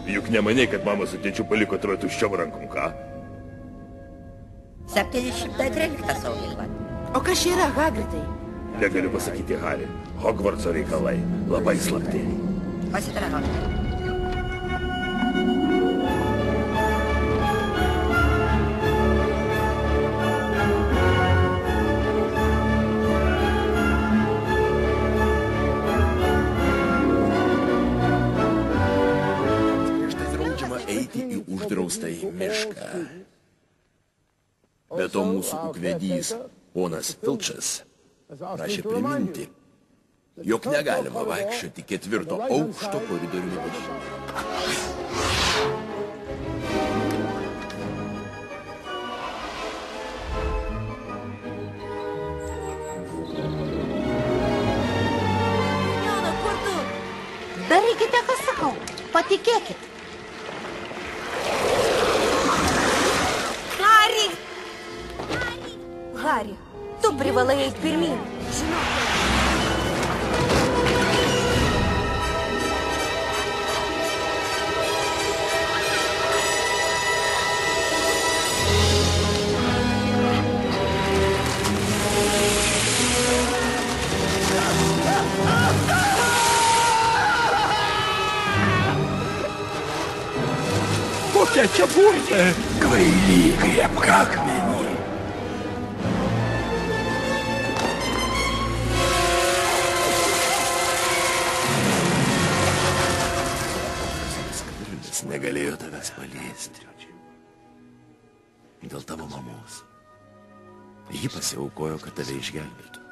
Juk nemanei, kad mama su tėčiu paliko tave tuščiom rankom, ką? 713 saugykla. O kas čia yra, Hagridai? Negaliu pasakyti, Harry. Hogvartso reikalai labai slapti. Pasitara, Hagridai. Eiti į uždraustą į mišką. Be to mūsų ūkvedys, ponas Filčas, prašė priminti, jog negalima vaikščioti 4. aukšto koridoriumi dešinę. Jono, kur tu? Darykite, ką sakau. Patikėkit. Harry, tu privalai eiti pirmyn. Žinau. Kokia čia burtė? Kvaily kaip akmenį. Negalėjo tavęs paliesti. Dėl tavo mamos. Ji pasiaukojo, kad tave išgelbėtų.